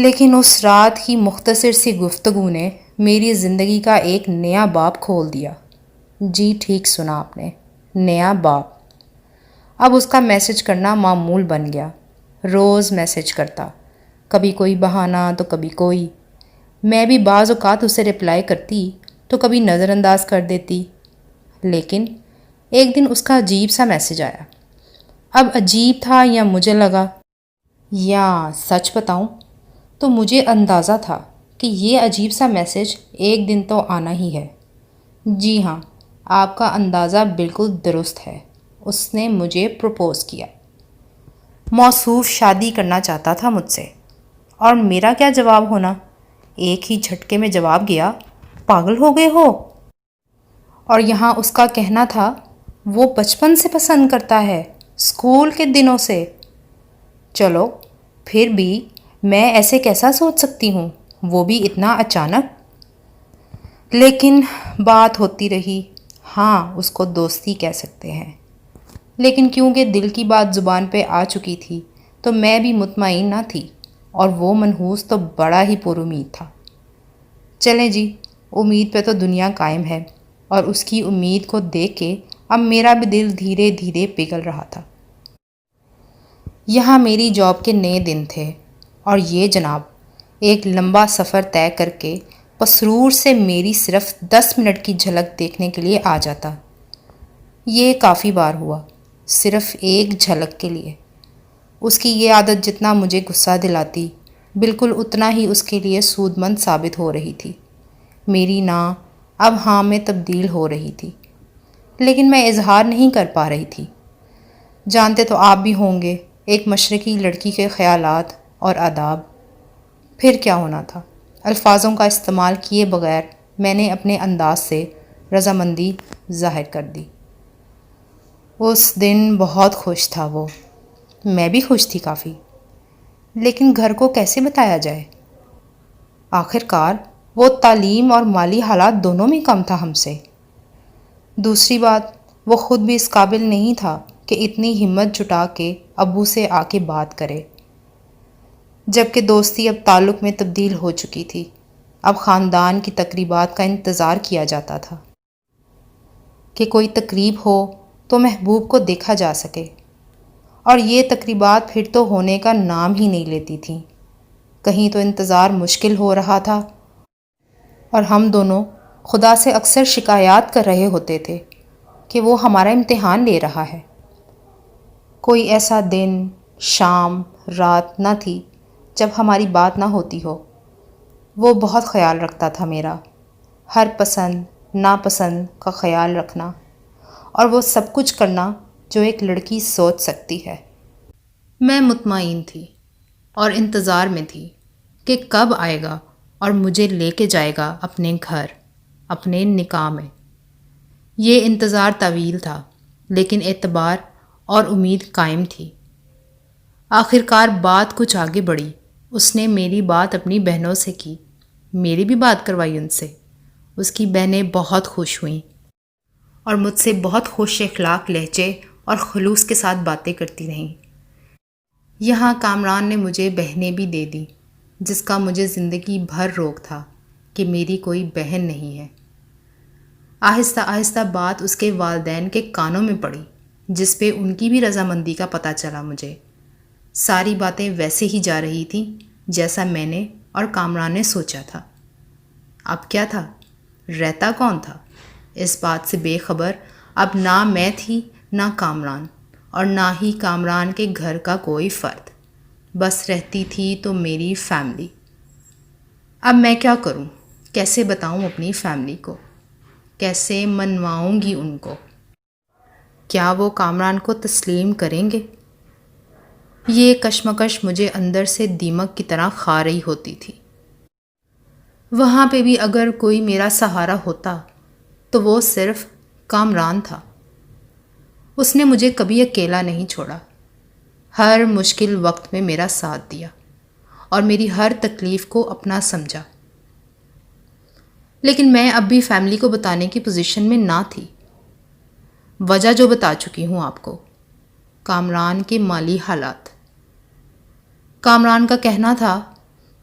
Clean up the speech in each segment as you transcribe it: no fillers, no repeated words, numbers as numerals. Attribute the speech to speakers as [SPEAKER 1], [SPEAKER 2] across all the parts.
[SPEAKER 1] لیکن اس رات کی مختصر سی گفتگو نے میری زندگی کا ایک نیا باب کھول دیا۔ جی ٹھیک سنا آپ نے، نیا باب۔ اب اس کا میسج کرنا معمول بن گیا۔ روز میسج کرتا، کبھی کوئی بہانہ تو کبھی کوئی۔ میں بھی بعض اوقات اسے رپلائی کرتی تو کبھی نظر انداز کر دیتی۔ لیکن ایک دن اس کا عجیب سا میسج آیا۔ اب عجیب تھا یا مجھے لگا، یا سچ بتاؤں تو مجھے اندازہ تھا کہ یہ عجیب سا میسج ایک دن تو آنا ہی ہے۔ جی ہاں، آپ کا اندازہ بالکل درست ہے۔ اس نے مجھے پروپوز کیا۔ موصوف شادی کرنا چاہتا تھا مجھ سے، اور میرا کیا جواب ہونا؟ ایک ہی جھٹکے میں جواب گیا، پاگل ہو گئے ہو؟ اور یہاں اس کا کہنا تھا وہ بچپن سے پسند کرتا ہے، اسکول کے دنوں سے۔ چلو پھر بھی میں ایسے کیسا سوچ سکتی ہوں، وہ بھی اتنا اچانک۔ لیکن بات ہوتی رہی۔ ہاں، اس کو دوستی کہہ سکتے ہیں۔ لیکن کیونکہ دل کی بات زبان پہ آ چکی تھی تو میں بھی مطمئن نہ تھی، اور وہ منحوس تو بڑا ہی پر امید تھا۔ چلیں جی، امید پہ تو دنیا قائم ہے، اور اس کی امید کو دیکھ کے اب میرا بھی دل دھیرے دھیرے پگھل رہا تھا۔ یہاں میری جاب کے نئے دن تھے، اور یہ جناب ایک لمبا سفر طے کر کے پسرور سے میری صرف 10 منٹ کی جھلک دیکھنے کے لیے آ جاتا۔ یہ کافی بار ہوا، صرف ایک جھلک کے لیے۔ اس کی یہ عادت جتنا مجھے غصہ دلاتی، بالکل اتنا ہی اس کے لیے سود مند ثابت ہو رہی تھی۔ میری نا اب ہاں میں تبدیل ہو رہی تھی، لیکن میں اظہار نہیں کر پا رہی تھی۔ جانتے تو آپ بھی ہوں گے ایک مشرقی لڑکی کے خیالات اور آداب۔ پھر کیا ہونا تھا؟ الفاظوں کا استعمال کیے بغیر میں نے اپنے انداز سے رضامندی ظاہر کر دی۔ اس دن بہت خوش تھا وہ، میں بھی خوش تھی کافی، لیکن گھر کو کیسے بتایا جائے؟ آخر کار وہ تعلیم اور مالی حالات دونوں میں کم تھا ہم سے۔ دوسری بات، وہ خود بھی اس قابل نہیں تھا کہ اتنی ہمت جٹا کے ابو سے آ کے بات کرے، جبکہ دوستی اب تعلق میں تبدیل ہو چکی تھی۔ اب خاندان کی تقریبات کا انتظار کیا جاتا تھا کہ کوئی تقریب ہو تو محبوب کو دیکھا جا سکے، اور یہ تقریبات پھر تو ہونے کا نام ہی نہیں لیتی تھیں۔ کہیں تو انتظار مشکل ہو رہا تھا، اور ہم دونوں خدا سے اکثر شکایات کر رہے ہوتے تھے کہ وہ ہمارا امتحان لے رہا ہے۔ کوئی ایسا دن، شام، رات نہ تھی جب ہماری بات نہ ہوتی ہو۔ وہ بہت خیال رکھتا تھا میرا، ہر پسند ناپسند کا خیال رکھنا، اور وہ سب کچھ کرنا جو ایک لڑکی سوچ سکتی ہے۔ میں مطمئن تھی اور انتظار میں تھی کہ کب آئے گا اور مجھے لے کے جائے گا اپنے گھر، اپنے نکاح میں۔ یہ انتظار طویل تھا، لیکن اعتبار اور امید قائم تھی۔ آخر کار بات کچھ آگے بڑھی۔ اس نے میری بات اپنی بہنوں سے کی، میری بھی بات کروائی ان سے۔ اس کی بہنیں بہت خوش ہوئیں اور مجھ سے بہت خوش اخلاق لہجے اور خلوص کے ساتھ باتیں کرتی رہیں۔ یہاں کامران نے مجھے بہنیں بھی دے دیں، جس کا مجھے زندگی بھر روک تھا کہ میری کوئی بہن نہیں ہے۔ آہستہ آہستہ بات اس کے والدین کے کانوں میں پڑی، جس پہ ان کی بھی رضامندی کا پتہ چلا مجھے۔ ساری باتیں ویسے ہی جا رہی تھیں جیسا میں نے اور کامران نے سوچا تھا۔ اب کیا تھا؟ رہتا کون تھا؟ اس بات سے بے خبر اب نہ میں تھی، نہ کامران، اور نہ ہی کامران کے گھر کا کوئی فرد۔ بس رہتی تھی تو میری فیملی۔ اب میں کیا کروں؟ کیسے بتاؤں اپنی فیملی کو؟ کیسے منواؤں گی ان کو؟ کیا وہ کامران کو تسلیم کریں گے؟ یہ کشمکش مجھے اندر سے دیمک کی طرح کھا رہی ہوتی تھی۔ وہاں پہ بھی اگر کوئی میرا سہارا ہوتا تو وہ صرف کامران تھا۔ اس نے مجھے کبھی اکیلا نہیں چھوڑا، ہر مشکل وقت میں میرا ساتھ دیا اور میری ہر تکلیف کو اپنا سمجھا۔ لیکن میں اب بھی فیملی کو بتانے کی پوزیشن میں نہ تھی۔ وجہ جو بتا چکی ہوں آپ کو، کامران کے مالی حالات۔ کامران کا کہنا تھا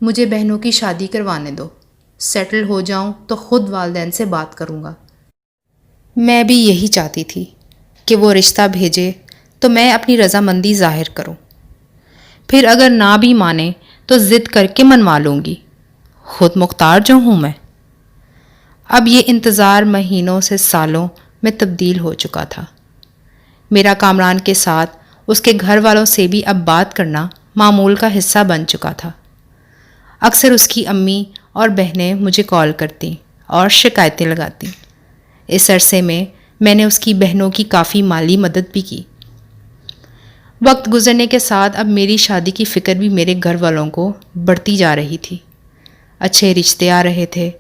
[SPEAKER 1] مجھے بہنوں کی شادی کروانے دو، سیٹل ہو جاؤں تو خود والدین سے بات کروں گا۔ میں بھی یہی چاہتی تھی کہ وہ رشتہ بھیجے تو میں اپنی رضامندی ظاہر کروں، پھر اگر نہ بھی مانے تو ضد کر کے منوا لوں گی، خود مختار جو ہوں میں۔ اب یہ انتظار مہینوں سے سالوں میں تبدیل ہو چکا تھا۔ میرا کامران کے ساتھ اس کے گھر والوں سے بھی اب بات کرنا معمول کا حصہ بن چکا تھا۔ اکثر اس کی امی اور بہنیں مجھے کال کرتیں اور شکایتیں لگاتیں۔ اس عرصے میں نے اس کی بہنوں کی کافی مالی مدد بھی کی۔ وقت گزرنے کے ساتھ اب میری شادی کی فکر بھی میرے گھر والوں کو بڑھتی جا رہی تھی۔ اچھے رشتے آ رہے تھے،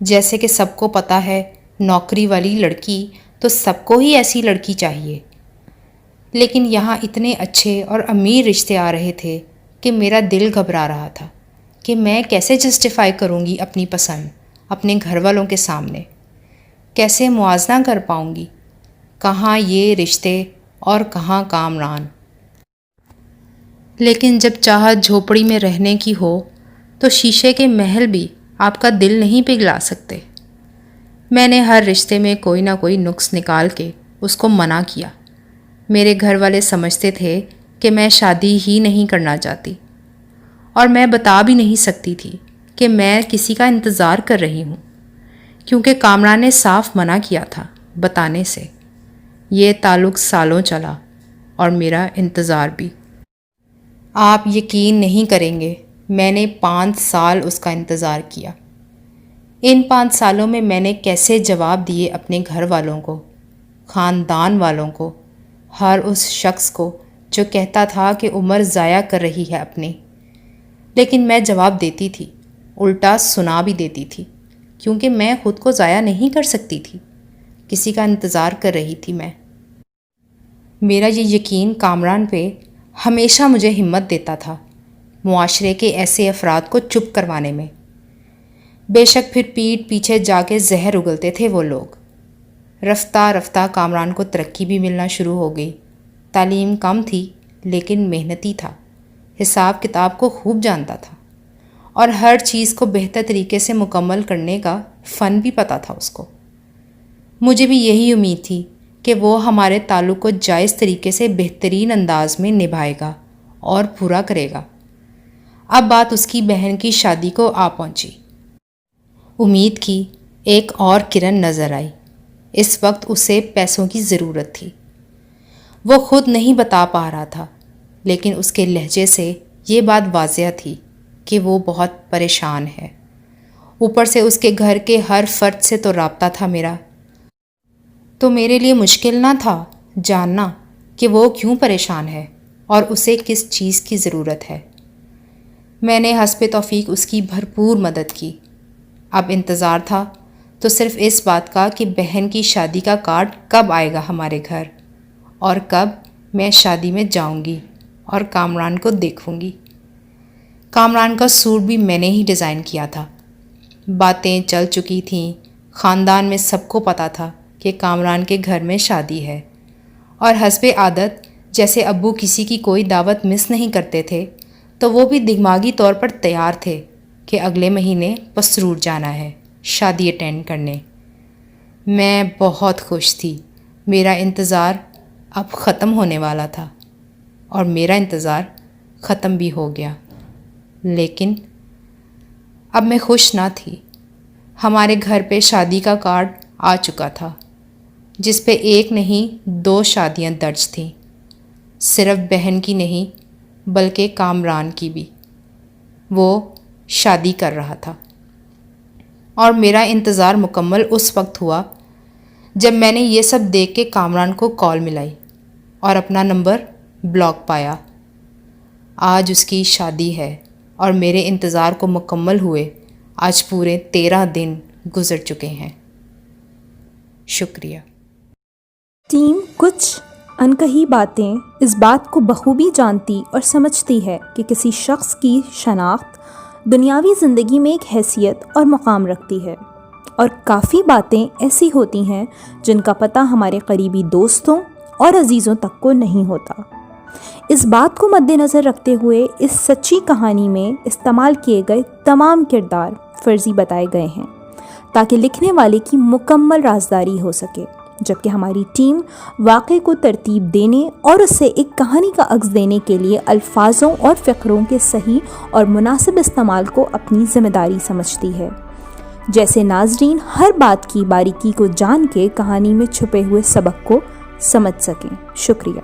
[SPEAKER 1] جیسے کہ سب کو پتہ ہے نوکری والی لڑکی تو سب کو ہی ایسی لڑکی چاہیے، لیکن یہاں اتنے اچھے اور امیر رشتے آ رہے تھے کہ میرا دل گھبرا رہا تھا کہ میں کیسے جسٹیفائی کروں گی اپنی پسند اپنے گھر والوں کے سامنے، کیسے موازنہ کر پاؤں گی، کہاں یہ رشتے اور کہاں کامران۔ لیکن جب چاہت جھوپڑی میں رہنے کی ہو تو شیشے کے محل بھی آپ کا دل نہیں پگھلا سکتے۔ میں نے ہر رشتے میں کوئی نہ کوئی نقص نکال کے اس کو منع کیا۔ میرے گھر والے سمجھتے تھے کہ میں شادی ہی نہیں کرنا چاہتی، اور میں بتا بھی نہیں سکتی تھی کہ میں کسی کا انتظار کر رہی ہوں، کیونکہ کامران نے صاف منع کیا تھا بتانے سے۔ یہ تعلق سالوں چلا اور میرا انتظار بھی۔ آپ یقین نہیں کریں گے، میں نے 5 سال اس کا انتظار کیا۔ ان 5 سالوں میں نے کیسے جواب دیے اپنے گھر والوں کو، خاندان والوں کو، ہر اس شخص کو جو کہتا تھا کہ عمر ضائع کر رہی ہے اپنی۔ لیکن میں جواب دیتی تھی، الٹا سنا بھی دیتی تھی، کیونکہ میں خود کو ضائع نہیں کر سکتی تھی، کسی کا انتظار کر رہی تھی میں۔ میرا یہ یقین کامران پہ ہمیشہ مجھے ہمت دیتا تھا معاشرے کے ایسے افراد کو چپ کروانے میں۔ بے شک پھر پیٹھ پیچھے جا کے زہر اگلتے تھے وہ لوگ۔ رفتہ رفتہ کامران کو ترقی بھی ملنا شروع ہو گئی۔ تعلیم کم تھی لیکن محنتی تھا، حساب کتاب کو خوب جانتا تھا، اور ہر چیز کو بہتر طریقے سے مکمل کرنے کا فن بھی پتہ تھا اس کو۔ مجھے بھی یہی امید تھی کہ وہ ہمارے تعلق کو جائز طریقے سے بہترین انداز میں نبھائے گا اور پورا کرے گا۔ اب بات اس کی بہن کی شادی کو آ پہنچی۔ امید کی ایک اور کرن نظر آئی۔ اس وقت اسے پیسوں کی ضرورت تھی۔ وہ خود نہیں بتا پا رہا تھا، لیکن اس کے لہجے سے یہ بات واضح تھی کہ وہ بہت پریشان ہے۔ اوپر سے اس کے گھر کے ہر فرد سے تو رابطہ تھا میرا، تو میرے لیے مشکل نہ تھا جاننا کہ وہ کیوں پریشان ہے اور اسے کس چیز کی ضرورت ہے۔ میں نے حسب توفیق اس کی بھرپور مدد کی۔ اب انتظار تھا تو صرف اس بات کا کہ بہن کی شادی کا کارڈ کب آئے گا ہمارے گھر، اور کب میں شادی میں جاؤں گی اور کامران کو دیکھوں گی۔ کامران کا سوٹ بھی میں نے ہی ڈیزائن کیا تھا۔ باتیں چل چکی تھیں، خاندان میں سب کو پتہ تھا کہ کامران کے گھر میں شادی ہے، اور حسب عادت جیسے ابو کسی کی کوئی دعوت مس نہیں کرتے تھے، تو وہ بھی دماغی طور پر تیار تھے کہ اگلے مہینے پسرور جانا ہے شادی اٹینڈ کرنے۔ میں بہت خوش تھی۔ میرا انتظار اب ختم ہونے والا تھا، اور میرا انتظار ختم بھی ہو گیا۔ لیکن اب میں خوش نہ تھی۔ ہمارے گھر پہ شادی کا کارڈ آ چکا تھا، جس پہ 1 نہیں 2 شادیاں درج تھیں، صرف بہن کی نہیں بلکہ کامران کی بھی۔ وہ شادی کر رہا تھا، اور میرا انتظار مکمل اس وقت ہوا جب میں نے یہ سب دیکھ کے کامران کو کال ملائی اور اپنا نمبر بلاک پایا۔ آج اس کی شادی ہے، اور میرے انتظار کو مکمل ہوئے آج پورے 13 دن گزر چکے ہیں۔ شکریہ۔
[SPEAKER 2] ٹیم کچھ انکہی باتیں اس بات کو بخوبی جانتی اور سمجھتی ہے کہ کسی شخص کی شناخت دنیاوی زندگی میں ایک حیثیت اور مقام رکھتی ہے، اور کافی باتیں ایسی ہوتی ہیں جن کا پتہ ہمارے قریبی دوستوں اور عزیزوں تک کو نہیں ہوتا۔ اس بات کو مد نظر رکھتے ہوئے اس سچی کہانی میں استعمال کیے گئے تمام کردار فرضی بتائے گئے ہیں تاکہ لکھنے والے کی مکمل رازداری ہو سکے، جبکہ ہماری ٹیم واقعے کو ترتیب دینے اور اسے ایک کہانی کا عکس دینے کے لیے الفاظوں اور فقروں کے صحیح اور مناسب استعمال کو اپنی ذمہ داری سمجھتی ہے، جیسے ناظرین ہر بات کی باریکی کو جان کے کہانی میں چھپے ہوئے سبق کو سمجھ سکیں۔ شکریہ۔